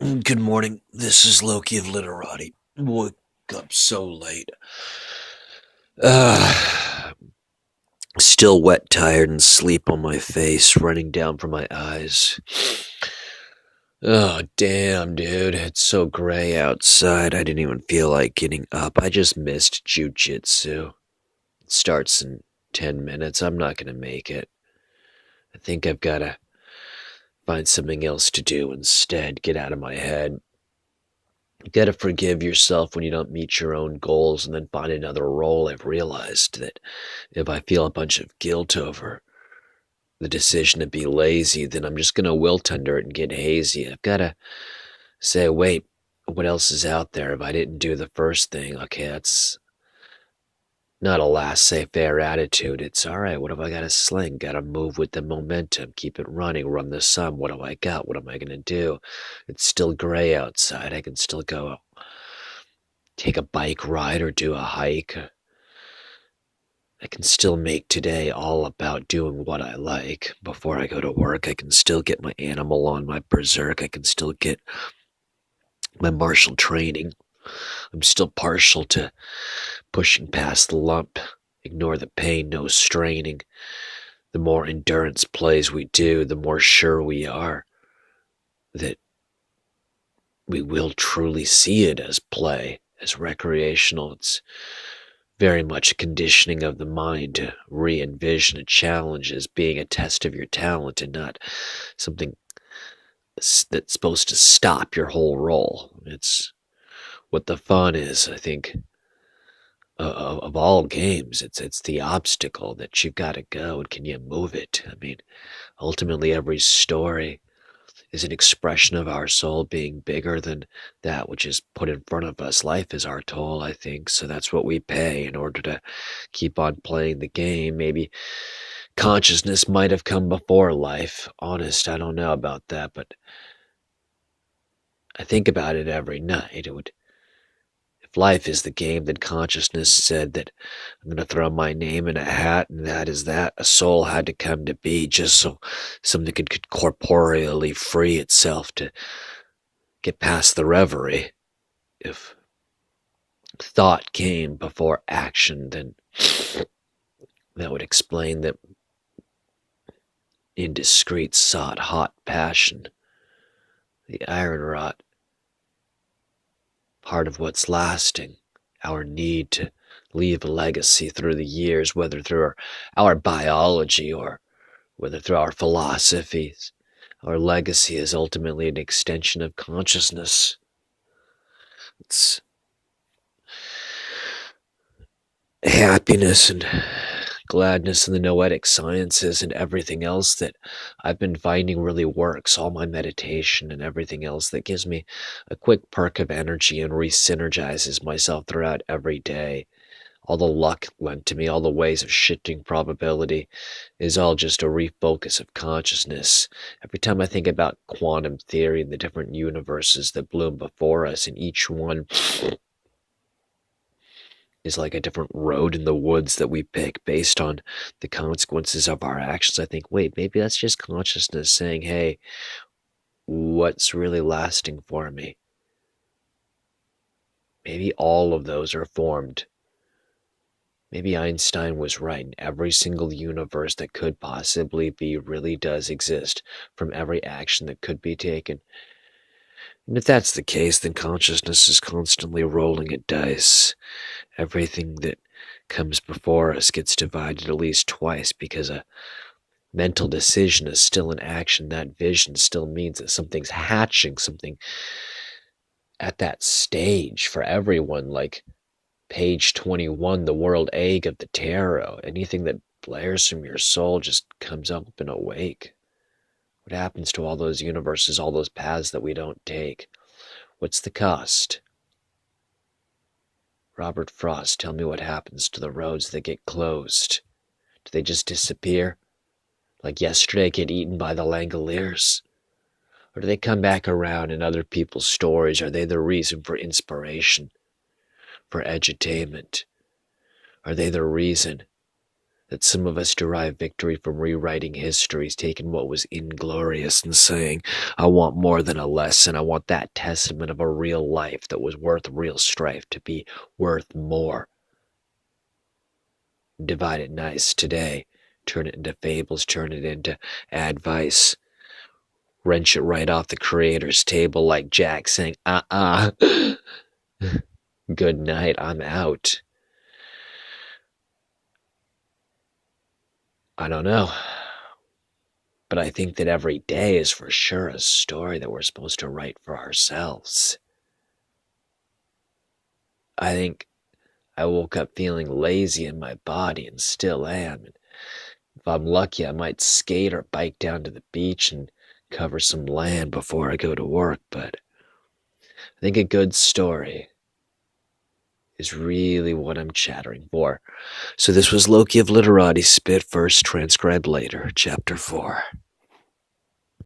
Good morning. This is Loki of Literati. Woke up so late. Uh, Still wet, tired, and sleep on my face running down from my eyes. Oh, damn, dude. It's so gray outside. I didn't even feel like getting up. I just missed jujitsu. It starts in 10 minutes. I'm not going to make it. I think I've got to find something else to do instead. Get out of my head. You gotta forgive yourself when you don't meet your own goals and then find another role. I've realized that if I feel a bunch of guilt over the decision to be lazy, then I'm just gonna wilt under it and get hazy. I've gotta say, wait, what else is out there? If I didn't do the first thing, okay, that's not a laissez-faire attitude. It's all right. What have I got to sling? Got to move with the momentum. Keep it running. Run the sun. What do I got? What am I going to do? It's still gray outside. I can still go take a bike ride or do a hike. I can still make today all about doing what I like. Before I go to work, I can still get my animal on, my berserk. I can still get my martial training. I'm still partial to pushing past the lump. Ignore the pain, no straining. The more endurance plays we do, the more sure we are that we will truly see it as play, as recreational. It's very much a conditioning of the mind to re-envision a challenge as being a test of your talent and not something that's supposed to stop your whole role. It's what the fun is, I think, of all games. It's the obstacle that you've got to go, and can you move it? I mean, ultimately, every story is an expression of our soul being bigger than that which is put in front of us. Life is our toll, I think, so that's what we pay in order to keep on playing the game. Maybe consciousness might have come before life. Honest, I don't know about that, but I think about it every night. If life is the game, then consciousness said that I'm going to throw my name in a hat, and that is that. A soul had to come to be just so something could corporeally free itself to get past the reverie. If thought came before action, then that would explain that indiscreet, sought, hot passion, the iron rot, part of what's lasting, our need to leave a legacy through the years, whether through our biology or whether through our philosophies. Our legacy is ultimately an extension of consciousness. It's happiness and gladness in the noetic sciences and everything else that I've been finding really works. All my meditation and everything else that gives me a quick perk of energy and re-synergizes myself throughout every day. All the luck lent to me, all the ways of shifting probability is all just a refocus of consciousness. Every time I think about quantum theory and the different universes that bloom before us, and each one is like a different road in the woods that we pick based on the consequences of our actions, I think, wait, maybe that's just consciousness saying, hey, what's really lasting for me? Maybe all of those are formed. Maybe Einstein was right, and every single universe that could possibly be really does exist from every action that could be taken. And if that's the case, then consciousness is constantly rolling a dice. Everything that comes before us gets divided at least twice because a mental decision is still an action. That vision still means that something's hatching, something at that stage for everyone, like page 21, the world egg of the tarot. Anything that blares from your soul just comes up and awake. What happens to all those universes, all those paths that we don't take? What's the cost? Robert Frost, tell me what happens to the roads that get closed. Do they just disappear? Like yesterday, get eaten by the Langoliers? Or do they come back around in other people's stories? Are they the reason for inspiration, for edutainment? Are they the reason That some of us derive victory from rewriting histories, taking what was inglorious and saying, I want more than a lesson. I want that testament of a real life that was worth real strife to be worth more. Divide it nice today. Turn it into fables, turn it into advice. Wrench it right off the creator's table like Jack saying, good night, I'm out. I don't know. But I think that every day is for sure a story that we're supposed to write for ourselves. I think I woke up feeling lazy in my body and still am. And if I'm lucky, I might skate or bike down to the beach and cover some land before I go to work. But I think a good story is really what I'm chattering for. So this was Loki of Literati, spit first, transcribe later, chapter 4.